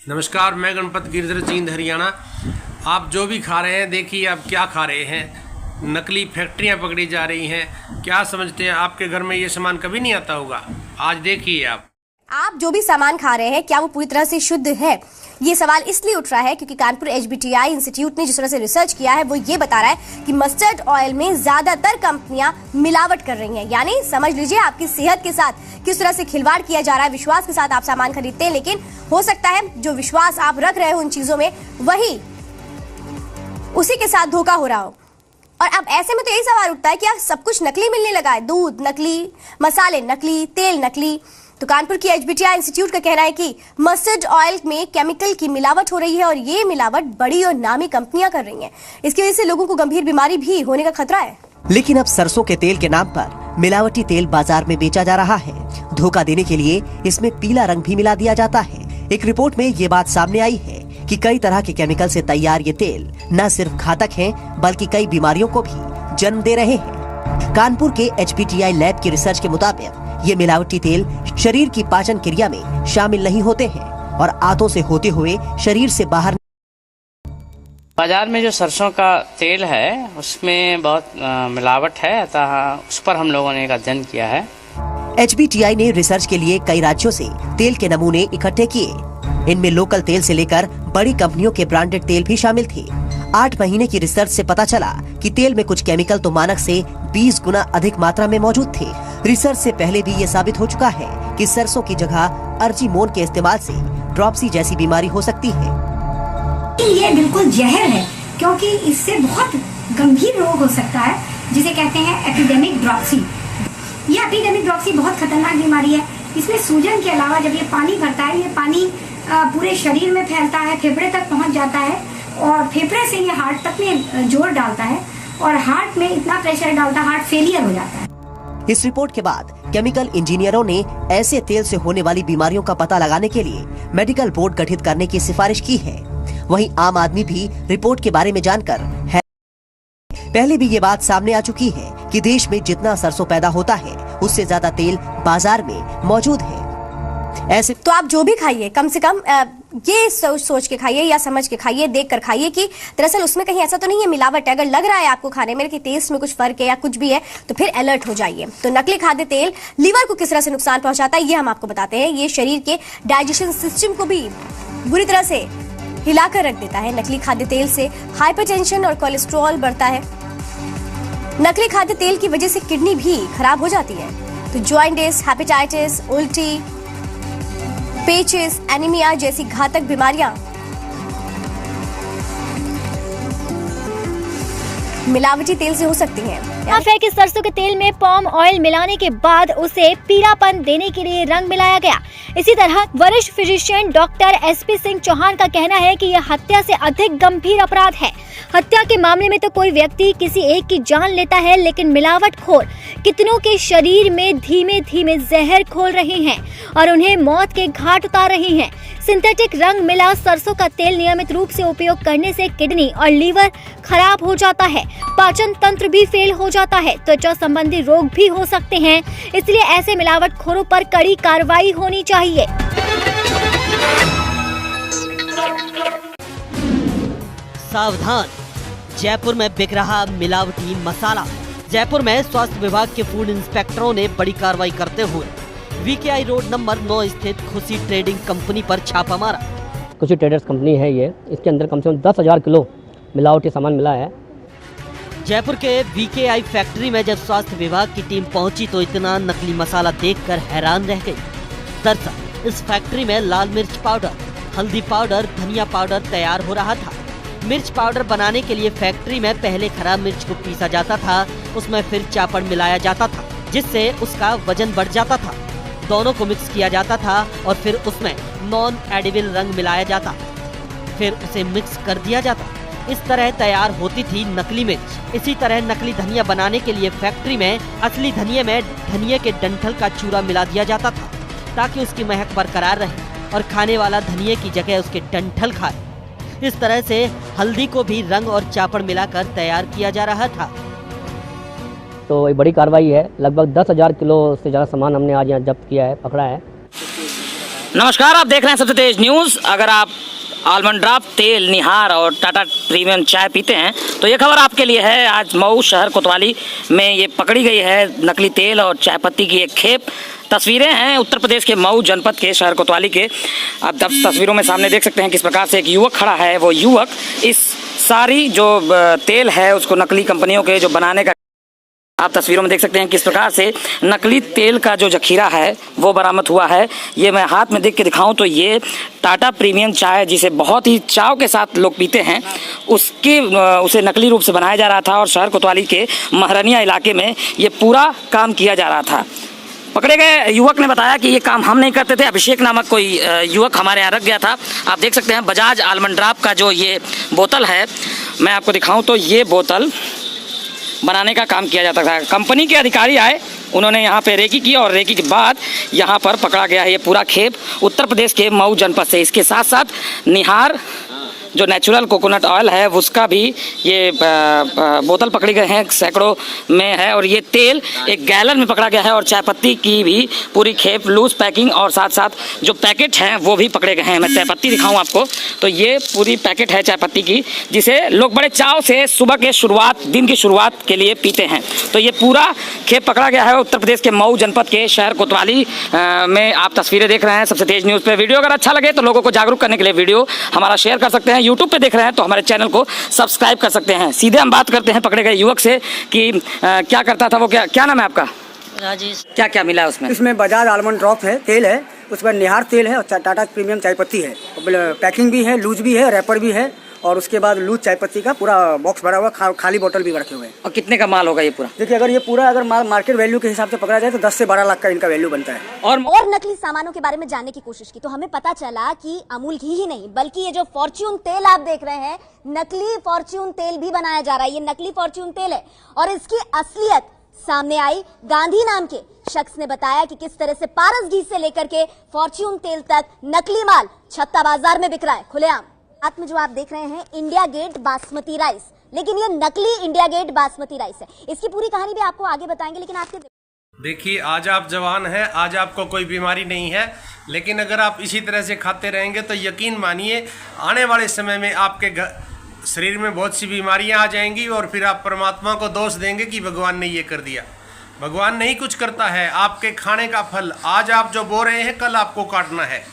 नमस्कार, मैं गणपत गिरधर जींद हरियाणा। आप जो भी खा रहे हैं, देखिए आप क्या खा रहे हैं। नकली फैक्ट्रियां पकड़ी जा रही हैं। क्या समझते हैं आपके घर में ये सामान कभी नहीं आता होगा? आज देखिए आप जो भी सामान खा रहे हैं क्या वो पूरी तरह से शुद्ध है? ये सवाल इसलिए उठ रहा है क्योंकि कानपुर HBTI इंस्टीट्यूट ने जिस तरह से रिसर्च किया है वो ये बता रहा है कि मस्टर्ड ऑयल में ज्यादातर कंपनियां मिलावट कर रही हैं। यानी समझ लीजिए आपकी सेहत के साथ किस तरह से खिलवाड़ किया जा रहा है। विश्वास के साथ आप सामान खरीदते हैं, लेकिन हो सकता है जो विश्वास आप रख रहे हो उन चीजों में, वही उसी के साथ धोखा हो रहा हो। और अब ऐसे में तो यही सवाल उठता है कि सब कुछ नकली मिलने लगा है। दूध नकली, मसाले नकली, तेल नकली। तो कानपुर की HBTI इंस्टीट्यूट का कहना है कि मस्टर्ड ऑयल में केमिकल की मिलावट हो रही है और ये मिलावट बड़ी और नामी कंपनियां कर रही हैं। इसकी वजह से लोगों को गंभीर बीमारी भी होने का खतरा है। लेकिन अब सरसों के तेल के नाम पर मिलावटी तेल बाजार में बेचा जा रहा है। धोखा देने के लिए इसमें पीला रंग भी मिला दिया जाता है। एक रिपोर्ट में ये बात सामने आई है कि कई तरह के केमिकल से तैयार ये तेल न सिर्फ घातक है बल्कि कई बीमारियों को भी जन्म दे रहे हैं। कानपुर के HBTI लैब की रिसर्च के मुताबिक ये मिलावटी तेल शरीर की पाचन क्रिया में शामिल नहीं होते हैं और आंतों से होते हुए शरीर से बाहर। बाजार में जो सरसों का तेल है उसमें बहुत मिलावट है, अतः उस पर हम लोगों ने एक अध्ययन किया है। HBTI ने रिसर्च के लिए कई राज्यों से तेल के नमूने इकट्ठे किए। इनमें लोकल तेल से लेकर बड़ी कंपनियों के ब्रांडेड तेल भी शामिल थे। 8 महीने की रिसर्च से पता चला कि तेल में कुछ केमिकल तो मानक से 20 गुना अधिक मात्रा में मौजूद थे। रिसर्च से पहले भी ये साबित हो चुका है कि सरसों की जगह अर्जिमोन के इस्तेमाल से ड्रॉपसी जैसी बीमारी हो सकती है। ये बिल्कुल जहर है क्योंकि इससे बहुत गंभीर रोग हो सकता है जिसे कहते हैं एपिडेमिक ड्रॉपसी। ये एपिडेमिक ड्रॉपसी बहुत खतरनाक बीमारी है। इसमें सूजन के अलावा जब ये पानी भरता है, ये पानी पूरे शरीर में फैलता है, फेफड़े तक पहुंच जाता है और फेफड़े से ये हार्ट तक में जोर डालता है और हार्ट में इतना प्रेशर डालता है, हार्ट फेलियर हो जाता है। इस रिपोर्ट के बाद केमिकल इंजीनियरों ने ऐसे तेल से होने वाली बीमारियों का पता लगाने के लिए मेडिकल बोर्ड गठित करने की सिफारिश की है। वहीं आम आदमी भी रिपोर्ट के बारे में जानकर है। पहले भी ये बात सामने आ चुकी है कि देश में जितना सरसों पैदा होता है उससे ज्यादा तेल बाजार में मौजूद है। ऐसे तो आप जो भी खाइए, कम से कम ये सोच के खाइए या समझ के खाइए, देख कर खाइए कि दरअसल उसमें कहीं ऐसा तो नहीं है मिलावट है। अगर लग रहा है आपको खाने में कि टेस्ट में कुछ फर्क है या कुछ भी है तो फिर अलर्ट हो जाइए। तो नकली खाद्य तेल लीवर को किस तरह से नुकसान पहुंचाता है ये हम आपको बताते हैं। ये शरीर के डाइजेशन सिस्टम को भी बुरी तरह से हिलाकर रख देता है। नकली खाद्य तेल से हाइपरटेंशन और कोलेस्ट्रॉल बढ़ता है। नकली खाद्य तेल की वजह से किडनी भी खराब हो जाती है। तो जॉइंटिस, हेपेटाइटिस, उल्टी, पेचिस, एनीमिया जैसी घातक बीमारियां मिलावटी तेल से हो सकती हैं। है कि सरसों के तेल में पाम ऑयल मिलाने के बाद उसे पीलापन देने के लिए रंग मिलाया गया। इसी तरह वरिष्ठ physician doctor SP Singh Chauhan का कहना है कि यह हत्या से अधिक गंभीर अपराध है। हत्या के मामले में तो कोई व्यक्ति किसी एक की जान लेता है, लेकिन मिलावटखोर कितनों के शरीर में धीमे धीमे जहर खोल रहे हैं और उन्हें मौत के घाट उतार रहे हैं। सिंथेटिक रंग मिला सरसों का तेल नियमित रूप से उपयोग करने से किडनी और लीवर खराब हो जाता है, पाचन तंत्र भी फेल हो जाता है, त्वचा संबंधी रोग भी हो सकते हैं। इसलिए ऐसे मिलावटखोरों पर कड़ी कार्रवाई होनी चाहिए। सावधान, जयपुर में बिक रहा मिलावटी मसाला। जयपुर में स्वास्थ्य विभाग के फूड इंस्पेक्टरों ने बड़ी कार्रवाई करते हुए VKI रोड नंबर 9 स्थित खुशी ट्रेडिंग कंपनी पर छापा मारा। खुशी ट्रेडर्स कंपनी है ये, इसके अंदर कम से कम 10,000 किलो मिलावटी सामान मिला है। जयपुर के VKI फैक्ट्री में जब स्वास्थ्य विभाग की टीम पहुंची तो इतना नकली मसाला देखकर हैरान रह गई। दरअसल इस फैक्ट्री में लाल मिर्च पाउडर, हल्दी पाउडर, धनिया पाउडर तैयार हो रहा था। मिर्च पाउडर बनाने के लिए फैक्ट्री में पहले खराब मिर्च को पीसा जाता था, उसमें फिर चापड़ मिलाया जाता था जिससे उसका वजन बढ़ जाता था। दोनों को मिक्स किया जाता था और फिर उसमें नॉन एडिबल रंग मिलाया जाता, फिर उसे मिक्स कर दिया जाता। इस तरह तैयार होती थी नकली मिर्च। इसी तरह नकली धनिया बनाने के लिए फैक्ट्री में असली धनिये में धनिये के डंठल का चूरा मिला दिया जाता था ताकि उसकी महक बरकरार रहे और खाने वाला धनिये की जगह उसके डंठल खाए। इस तरह से हल्दी को भी रंग और चापड़ मिलाकर तैयार किया जा रहा था। तो ये बड़ी कार्रवाई है। लगभग 10,000 किलो से ज़्यादा सामान हमने आज यहाँ जब्त किया है, पकड़ा है। नमस्कार, आप देख रहे हैं सबसे तेज न्यूज़। अगर आप आलमंड ड्रॉप तेल, निहार और टाटा प्रीमियम चाय पीते हैं तो ये खबर आपके लिए है। आज मऊ शहर कोतवाली में ये पकड़ी गई है नकली तेल और चाय पत्ती की एक खेप। तस्वीरें हैं उत्तर प्रदेश के मऊ जनपद के शहर कोतवाली के। आप तस्वीरों में सामने देख सकते हैं किस प्रकार से एक युवक खड़ा है। वो युवक इस सारी जो तेल है उसको नकली कंपनियों के जो बनाने का, आप तस्वीरों में देख सकते हैं किस प्रकार से नकली तेल का जो जखीरा है वो बरामद हुआ है। ये मैं हाथ में देख के दिखाऊं तो ये टाटा प्रीमियम चाय, जिसे बहुत ही चाव के साथ लोग पीते हैं, उसे नकली रूप से बनाया जा रहा था और शहर कोतवाली के महरनिया इलाके में ये पूरा काम किया जा रहा था। पकड़े गए युवक ने बताया कि ये काम हम नहीं करते थे, अभिषेक नामक कोई युवक हमारे यहाँ रख गया था। आप देख सकते हैं बजाज आलमंड ड्रॉप का जो ये बोतल है, मैं आपको दिखाऊं तो ये बोतल बनाने का काम किया जाता था। कंपनी के अधिकारी आए, उन्होंने यहाँ पे रेकी की और रेकी के बाद यहाँ पर पकड़ा गया है ये पूरा खेप उत्तर प्रदेश के मऊ जनपद से। इसके साथ साथ निहार जो नेचुरल कोकोनट ऑयल है उसका भी ये बोतल पकड़ी गए हैं, सैकड़ों में है। और ये तेल एक गैलन में पकड़ा गया है और चाय पत्ती की भी पूरी खेप लूज पैकिंग और साथ साथ जो पैकेट हैं वो भी पकड़े गए हैं। मैं चाय पत्ती दिखाऊं आपको तो ये पूरी पैकेट है चाय पत्ती की, जिसे लोग बड़े चाव से सुबह के दिन की शुरुआत के लिए पीते हैं। तो ये पूरा खेप पकड़ा गया है उत्तर प्रदेश के मऊ जनपद के शहर कोतवाली में। आप तस्वीरें देख रहे हैं सबसे तेज न्यूज़ पे। वीडियो अगर अच्छा लगे तो लोगों को जागरूक करने के लिए वीडियो हमारा शेयर कर सकते हैं। यूट्यूब पे देख रहे हैं तो हमारे चैनल को सब्सक्राइब कर सकते हैं। सीधे हम बात करते हैं पकड़े गए युवक से कि क्या करता था वो। क्या नाम है आपका? राजेश। क्या क्या मिला है उसमें? इसमें बजाज आलमंड ड्रॉप है, तेल है, उसमें निहार तेल है और टाटा प्रीमियम चाय पत्ती है। पैकिंग भी है, लूज भी है, रैपर भी है और उसके बाद लूज चाय पत्ती का पूरा बॉक्स भरा हुआ, खाली बोतल भी रखे हुए हैं। और कितने का माल होगा ये पूरा? देखिए, अगर ये पूरा अगर मार्केट वैल्यू के हिसाब से पकड़ा जाए तो 10 से 12 लाख का इनका वैल्यू बनता है। और नकली सामानों के बारे में जानने की कोशिश की तो हमें पता चला कि अमूल घी ही नहीं बल्कि ये जो फॉर्च्यून तेल आप देख रहे हैं, नकली फॉर्च्यून तेल भी बनाया जा रहा है। ये नकली फॉर्च्यून तेल है और इसकी असलियत सामने आई। गांधी नाम के शख्स ने बताया कि किस तरह से पारस घी से लेकर के फॉर्च्यून तेल तक नकली माल छत्ता बाजार में बिक रहा है खुलेआम। हाथ में जो आप देख रहे हैं इंडिया गेट बासमती राइस, लेकिन ये नकली इंडिया गेट बासमती राइस है। इसकी पूरी कहानी भी आपको आगे बताएंगे, लेकिन आपके देखिए, आज आप जवान हैं, आज आपको कोई बीमारी नहीं है, लेकिन अगर आप इसी तरह से खाते रहेंगे तो यकीन मानिए आने वाले समय में आपके शरीर में बहुत सी बीमारियां आ जाएंगी और फिर आप परमात्मा को दोष देंगे कि भगवान ने ये कर दिया। भगवान नहीं कुछ करता है, आपके खाने का फल आज आप जो बो रहे हैं कल आपको काटना है।